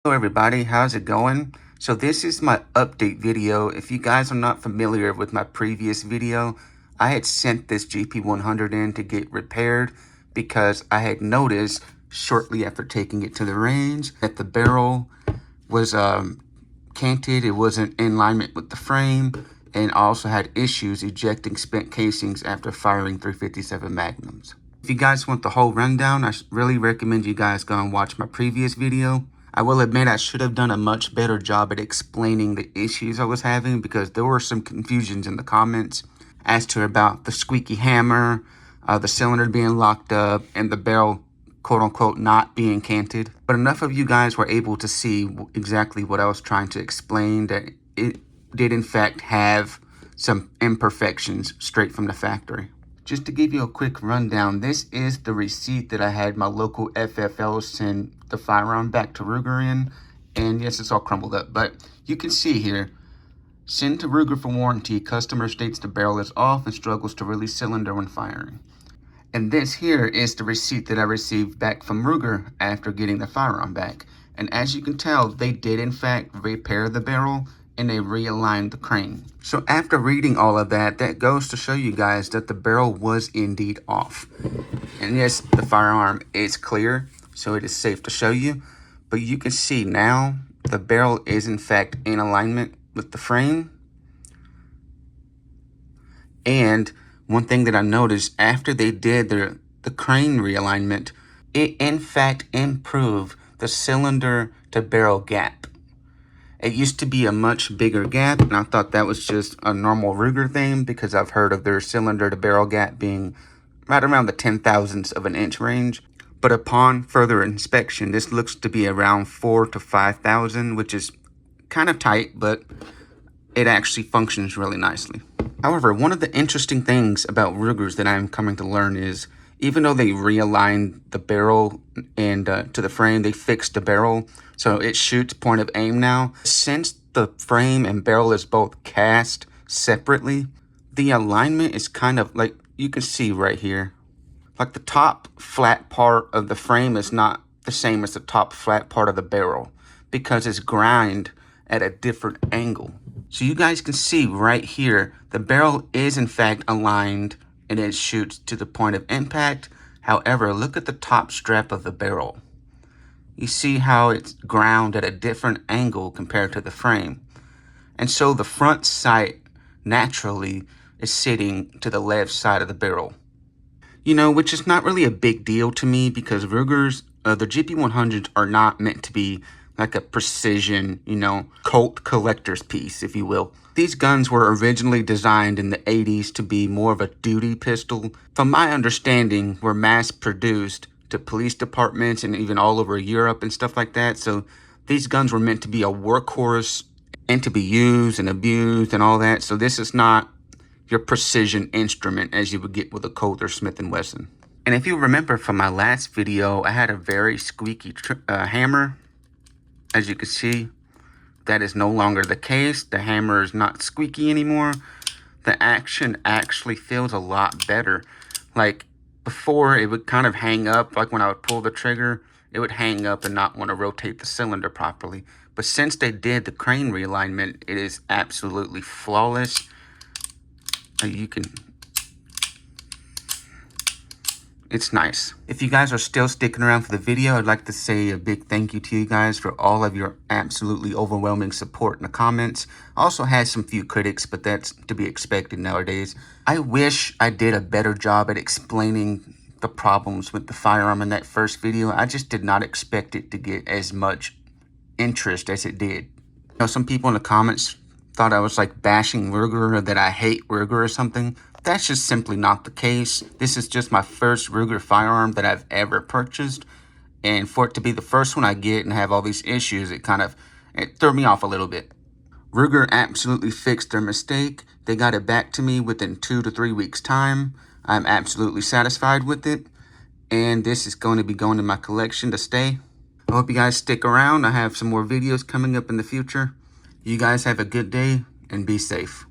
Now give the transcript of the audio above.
Hello everybody, how's it going? So this is my update video. If you guys are not familiar with my previous video, I had sent this GP-100 in to get repaired because I had noticed shortly after taking it to the range that the barrel was canted. It wasn't in alignment with the frame, and also had issues ejecting spent casings after firing 357 Magnums. If you guys want the whole rundown, I really recommend you guys go and watch my previous video. I will admit I should have done a much better job at explaining the issues I was having because there were some confusions in the comments as to about the squeaky hammer, the cylinder being locked up, and the barrel quote-unquote not being canted. But enough of you guys were able to see exactly what I was trying to explain, that it did in fact have some imperfections straight from the factory. Just to give you a quick rundown, this is the receipt that I had my local FFL send the firearm back to Ruger in. And yes, it's all crumbled up, but you can see here, send to Ruger for warranty. Customer states the barrel is off and struggles to release cylinder when firing. And this here is the receipt that I received back from Ruger after getting the firearm back. And as you can tell, they did in fact repair the barrel and they realigned the crane. So after reading all of that, that goes to show you guys that the barrel was indeed off. And yes, the firearm is clear, so it is safe to show you. But you can see now the barrel is in fact in alignment with the frame. And one thing that I noticed after they did the crane realignment, it in fact improved the cylinder to barrel gap. It used to be a much bigger gap, and I thought that was just a normal Ruger thing because I've heard of their cylinder to barrel gap being right around the 0.010 of an inch range. But upon further inspection, this looks to be around 4,000 to 5,000, which is kind of tight, but it actually functions really nicely. However, one of the interesting things about Rugers that I'm coming to learn is, even though they realigned the barrel and to the frame, they fixed the barrel so it shoots point of aim now. Since the frame and barrel is both cast separately, the alignment is kind of like, you can see right here, like the top flat part of the frame is not the same as the top flat part of the barrel because it's ground at a different angle. So you guys can see right here, the barrel is in fact aligned and it shoots to the point of impact. However, look at the top strap of the barrel. You see how it's ground at a different angle compared to the frame. And so the front sight naturally is sitting to the left side of the barrel. You know, which is not really a big deal to me because Rugers, the GP-100s are not meant to be like a precision, Colt collector's piece, if you will. These guns were originally designed in the 80s to be more of a duty pistol. From my understanding, were mass produced to police departments and even all over Europe and stuff like that. So these guns were meant to be a workhorse and to be used and abused and all that. So this is not your precision instrument as you would get with a Colt or Smith & Wesson. And if you remember from my last video, I had a very squeaky hammer. As you can see, that is no longer the case. The hammer is not squeaky anymore. The action actually feels a lot better. Like before, it would kind of hang up. Like when I would pull the trigger, it would hang up and not want to rotate the cylinder properly. But since they did the crane realignment, it is absolutely flawless. You can... It's nice. If you guys are still sticking around for the video, I'd like to say a big thank you to you guys for all of your absolutely overwhelming support in the comments. I also had some few critics, but that's to be expected nowadays. I wish I did a better job at explaining the problems with the firearm in that first video. I just did not expect it to get as much interest as it did. Some people in the comments thought I was like bashing Ruger or that I hate Ruger or something. That's just simply not the case. This is just my first Ruger firearm that I've ever purchased. And for it to be the first one I get and have all these issues, it threw me off a little bit. Ruger absolutely fixed their mistake. They got it back to me within 2 to 3 weeks time. I'm absolutely satisfied with it. And this is going to be going in my collection to stay. I hope you guys stick around. I have some more videos coming up in the future. You guys have a good day and be safe.